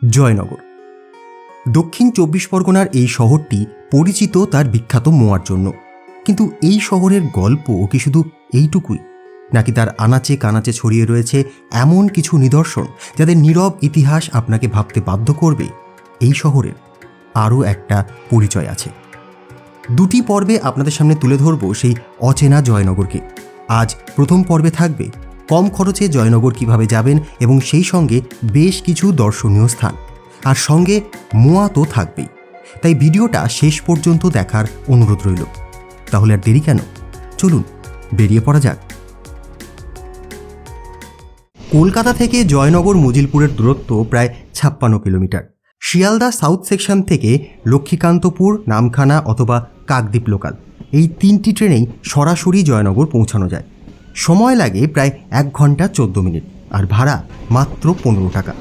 জয়নগর। দক্ষিণ 24 পরগনার এই শহরটি পরিচিত তার বিখ্যাত মোয়ার জন্য। কিন্তু এই শহরের গল্প কি শুধু এইটুকুই, নাকি তার আনাচে কানাচে ছড়িয়ে রয়েছে এমন কিছু নিদর্শন যাদের নীরব ইতিহাস আপনাকে ভাবতে বাধ্য করবে এই শহরের আরও একটা পরিচয় আছে। দুটি পর্বে আপনাদের সামনে তুলে ধরব সেই অচেনা জয়নগরকে। আজ প্রথম পর্বে থাকবে কম খরচে জয়নগর কিভাবে যাবেন এবং সেই সঙ্গে বেশ কিছু দর্শনীয় স্থান, আর সঙ্গে মোয়া তো থাকবেই। তাই ভিডিওটা শেষ পর্যন্ত দেখার অনুরোধ রইল। তাহলে আর দেরি কেন, চলুন বেরিয়ে পড়া যাক। কলকাতা থেকে জয়নগর মজিলপুরের দূরত্ব প্রায় 56 কিলোমিটার। শিয়ালদা সাউথ সেকশন থেকে লক্ষ্মীকান্তপুর, নামখানা অথবা কাকদ্বীপ লোকাল, এই 3টি ট্রেনেই সরাসরি জয়নগর পৌঁছানো যায়। সময় লাগে প্রায় 1 ঘন্টা 14 মিনিট, আর ভাড়া মাত্র 15 টাকা।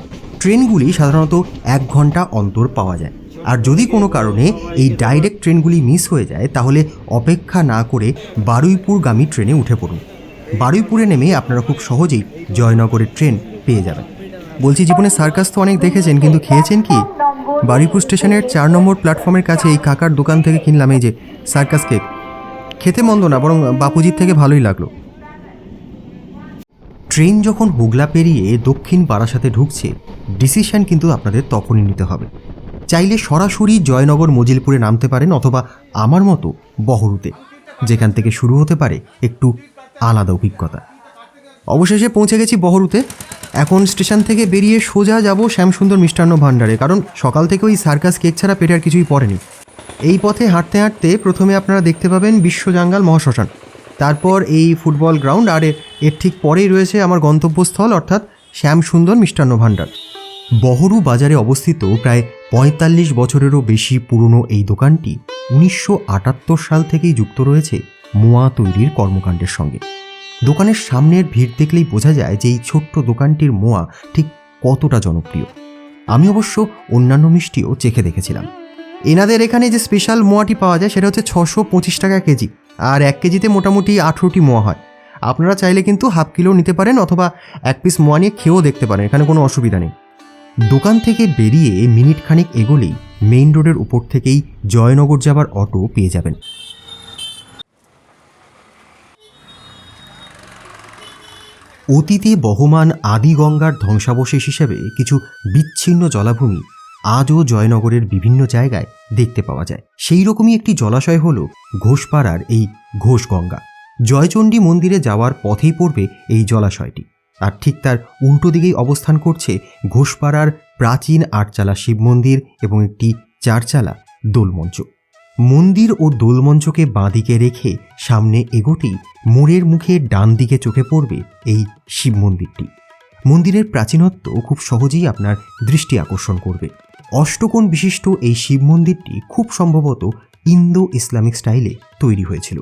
ট্রেনগুলি সাধারণত 1 ঘন্টা অন্তর পাওয়া যায়। আর যদি কোনো কারণে এই ডাইরেক্ট ট্রেনগুলি মিস হয়ে যায়, তাহলে অপেক্ষা না করে বারুইপুরগামী ট্রেনে উঠে পড়ুন। বারুইপুরে নেমে আপনারা খুব সহজেই জয়নগরের ট্রেন পেয়ে যাবেন। বলছি, জীবনে সার্কাস তো অনেক দেখেছেন, কিন্তু খেয়েছেন কি? বারুইপুর স্টেশনের 4 নম্বর প্ল্যাটফর্মের কাছে এই কাকার দোকান থেকে কিনলাম এই যে সার্কাস কেক। খেতে মন্দ না, বরং বাপুজির থেকে ভালোই লাগলো। ট্রেন যখন হুগলা পেরিয়ে দক্ষিণ বারাসাতে ঢুকছে, ডিসিশন কিন্তু আপনাদের তখনই নিতে হবে। চাইলে সরাসরি জয়নগর মজিলপুরে নামতে পারেন, অথবা আমার মতো বহরুতে, যেখান থেকে শুরু হতে পারে একটু আলাদা অভিজ্ঞতা। অবশেষে পৌঁছে গেছি বহরুতে। এখন স্টেশন থেকে বেরিয়ে সোজা যাব শ্যামসুন্দর মিষ্টান্ন ভাণ্ডারে, কারণ সকাল থেকে ওই সার্কাস কেক ছাড়া পেটে আর কিছুই পড়েনি। এই পথে হাঁটতে হাঁটতে প্রথমে আপনারা দেখতে পাবেন বিশ্বজাঙ্গাল মহাশ্মশান, তারপর এই ফুটবল গ্রাউন্ড, আর এর ঠিক পরেই রয়েছে আমার গন্তব্যস্থল, অর্থাৎ শ্যামসুন্দর মিষ্টান্ন ভাণ্ডার। বহরু বাজারে অবস্থিত প্রায় 45 বছরেরও বেশি পুরনো এই দোকানটি 1978 সাল থেকেই যুক্ত রয়েছে মোয়া তৈরির কর্মকাণ্ডের সঙ্গে। দোকানের সামনের ভিড় দেখলেই বোঝা যায় যে এই ছোট্ট দোকানটির মোয়া ঠিক কতটা জনপ্রিয়। আমি অবশ্য অন্যান্য মিষ্টিও চেখে দেখেছিলাম। এনাদের এখানে যে স্পেশাল মোয়াটি পাওয়া যায় সেটা হচ্ছে 625 টাকা কেজি, আর 1 কেজিতে মোটামুটি 18টি মোয়া হয়। আপনারা চাইলে কিন্তু হাফ কিলো নিতে পারেন, অথবা 1 পিস মোয়া নিয়ে খেয়েও দেখতে পারেন, এখানে কোনো অসুবিধা নেই। দোকান থেকে বেরিয়ে মিনিট খানিক এগোলেই মেইন রোডের উপর থেকেই জয়নগর যাবার অটো পেয়ে যাবেন। অতীতে বহমান আদি গঙ্গার ধ্বংসাবশেষ হিসেবে কিছু বিচ্ছিন্ন জলাভূমি আজও জয়নগরের বিভিন্ন জায়গায় দেখতে পাওয়া যায়। সেই রকমই একটি জলাশয় হল ঘোষপাড়ার এই ঘোষগঙ্গা। জয়চণ্ডী মন্দিরে যাওয়ার পথেই পড়বে এই জলাশয়টি, আর ঠিক তার উল্টো দিকেই অবস্থান করছে ঘোষপাড়ার প্রাচীন 8চালা শিব মন্দির এবং একটি 4চালা দোলমঞ্চ। মন্দির ও দোলমঞ্চকে বাঁদিকে রেখে সামনে এগোতেই মোড়ের মুখে ডান দিকে চোখে পড়বে এই শিব মন্দিরটি। মন্দিরের প্রাচীনত্ব খুব সহজেই আপনার দৃষ্টি আকর্ষণ করবে। অষ্টকোণ বিশিষ্ট এই শিব মন্দিরটি খুব সম্ভবত ইন্দো ইসলামিক স্টাইলে তৈরি হয়েছিল।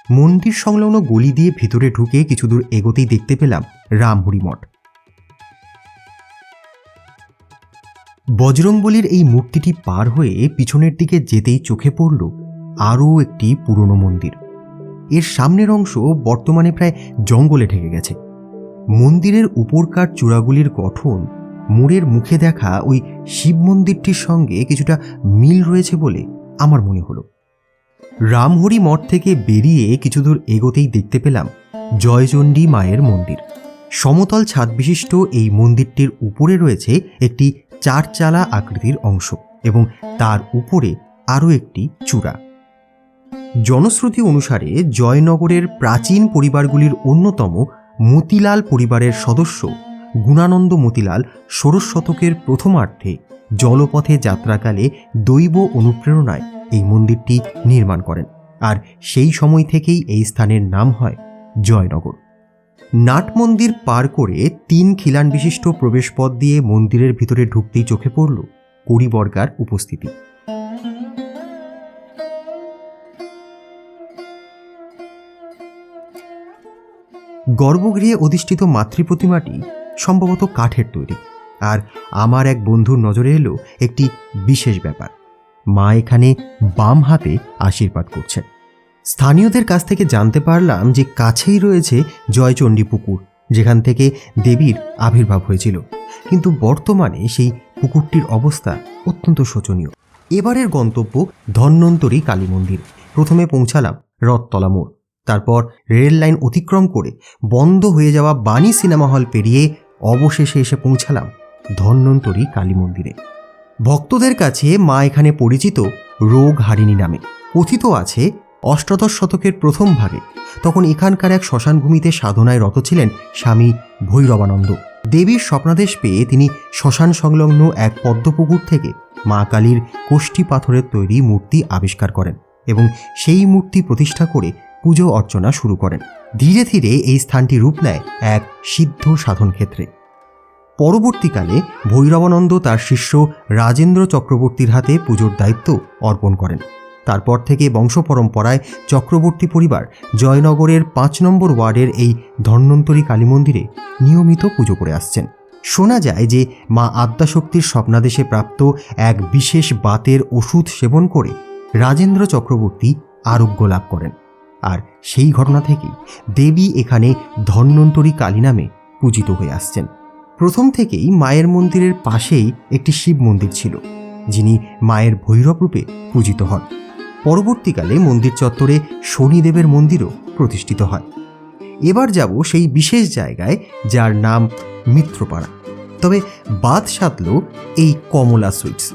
মন্দির সংলগ্ন গলি দিয়ে ভিতরে ঢুকে কিছু দূর এগোতেই দেখতে পেলাম রামহরি মঠ। বজরংবলীর এই মূর্তিটি পার হয়ে পিছনের দিকে যেতেই চোখে পড়ল আরও একটি পুরনো মন্দির। এর সামনের অংশ বর্তমানে প্রায় জঙ্গলে ঢেকে গেছে। মন্দিরের উপরকার চূড়াগুলির গঠন মোড়ের মুখে দেখা ওই শিব মন্দিরটির সঙ্গে কিছুটা মিল রয়েছে বলে আমার মনে হলো। রামহরি মঠ থেকে বেরিয়ে কিছু দূর এগোতেই দেখতে পেলাম জয়চণ্ডী মায়ের মন্দির। সমতল ছাদ বিশিষ্ট এই মন্দিরটির উপরে রয়েছে একটি 4চালা আকৃতির অংশ এবং তার উপরে আরও একটি চূড়া। জনশ্রুতি অনুসারে জয়নগরের প্রাচীন পরিবারগুলির অন্যতম মতিলাল পরিবারের সদস্য গুণানন্দ মতিলাল 16 শতকের প্রথমার্ধে জলপথে যাত্রাকালে দৈব অনুপ্রেরণায় এই মন্দিরটি নির্মাণ করেন, আর সেই সময় থেকেই এই স্থানের নাম হয় জয়নগর। নাট মন্দির পার করে 3 খিলান বিশিষ্ট প্রবেশপথ দিয়ে মন্দিরের ভিতরে ঢুকতেই চোখে পড়ল কড়িবর্গার উপস্থিতি। গর্ভগৃহে অধিষ্ঠিত মাতৃপ্রতিমাটি সম্ভবত কাঠের তৈরি, আর আমার এক বন্ধুর নজরে এলো একটি বিশেষ ব্যাপার। মা এখানে বাম হাতে আশীর্বাদ করছেন। স্থানীয়দের কাছ থেকে জানতে পারলাম যে কাছেই রয়েছে জয়চণ্ডী পুকুর, যেখান থেকে দেবীর আবির্ভাব হয়েছিল। কিন্তু বর্তমানে সেই পুকুরটির অবস্থা অত্যন্ত শোচনীয়। এবারের গন্তব্য ধন্বন্তরী কালী মন্দির। প্রথমে পৌঁছালাম রথতলা মোড়, তারপর রেল লাইন অতিক্রম করে বন্ধ হয়ে যাওয়া বাণী সিনেমা হল পেরিয়ে অবশেষে এসে পৌঁছালাম ধন্বন্তরী কালী মন্দিরে। ভক্তদের কাছে মা এখানে পরিচিত রোগ হারিণী নামে। কথিত আছে অষ্টাদশ শতকের প্রথম ভাগে তখন এখানকার এক শ্মশানভূমিতে সাধনায় রত ছিলেন স্বামী ভৈরবানন্দ। দেবীর স্বপ্নাদেশ পেয়ে তিনি শ্মশান সংলগ্ন এক পদ্মপুকুর থেকে মা কালীর কোষ্ঠী পাথরের তৈরি মূর্তি আবিষ্কার করেন এবং সেই মূর্তি প্রতিষ্ঠা করে পুজো অর্চনা শুরু করেন। ধীরে ধীরে এই স্থানটি রূপ নেয় এক সিদ্ধ সাধন ক্ষেত্রে। পরবর্তীকালে ভৈরবানন্দ তার শিষ্য রাজেন্দ্র চক্রবর্তীর হাতে পুজোর দায়িত্ব অর্পণ করেন। তারপর থেকে বংশপরম্পরায় চক্রবর্তী পরিবার জয়নগরের ৫ নম্বর ওয়ার্ডের এই ধন্বন্তরী কালী মন্দিরে নিয়মিত পুজো করে আসছেন। শোনা যায় যে মা আদ্যাশক্তির স্বপ্নাদেশে প্রাপ্ত এক বিশেষ বাতের ওষুধ সেবন করে রাজেন্দ্র চক্রবর্তী আরোগ্য লাভ করেন, আর সেই ঘটনা থেকেই দেবী এখানে ধন্বন্তরী কালী নামে পূজিত হয়ে আসছেন। প্রথম থেকেই মায়ের মন্দিরের পাশেই একটি শিব মন্দির ছিল, যিনি মায়ের ভৈরব রূপে পূজিত হন। পরবর্তীকালে মন্দির চত্বরে শনিদেবের মন্দিরও প্রতিষ্ঠিত হয়। এবার যাব সেই বিশেষ জায়গায় যার নাম মিত্রপাড়া। তবে বাদ সাধল এই কমলা সুইটস।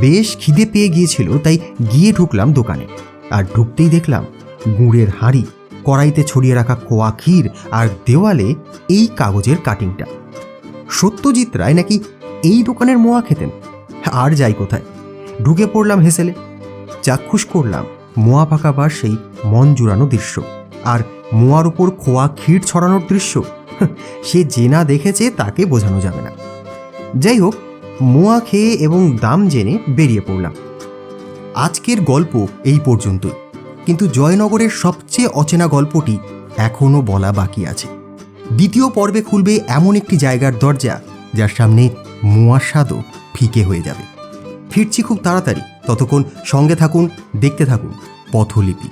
বেশ খিদে পেয়ে গিয়েছিল, তাই গিয়ে ঢুকলাম দোকানে, আর ঢুকতেই দেখলাম গুড়ের হাঁড়ি, কড়াইতে ছড়িয়ে রাখা খোয়া ক্ষীর, আর দেওয়ালে এই কাগজের কাটিংটা। সত্যজিৎ রায় নাকি এই দোকানের মোয়া খেতেন। আর যাই কোথায়, ঢুকে পড়লাম হেসেলে। চাক্ষুষ করলাম মোয়া পাকাবার সেই মন জুড়ানো দৃশ্য, আর মোয়ার উপর খোয়া ক্ষীর ছড়ানোর দৃশ্য। সে যে না দেখেছে তাকে বোঝানো যাবে না। যাই হোক, মোয়া খেয়ে এবং দাম জেনে বেরিয়ে পড়লাম। আজকের গল্প এই পর্যন্তই, কিন্তু জয়নগরের সবচেয়ে অচেনা গল্পটি এখনও বলা বাকি আছে। দ্বিতীয় পর্বে খুলবে এমন একটি জায়গার দরজা যার সামনে মোয়ার স্বাদও ফিকে হয়ে যাবে। ফিরছি খুব তাড়াতাড়ি, ততক্ষণ সঙ্গে থাকুন, দেখতে থাকুন পথলিপি।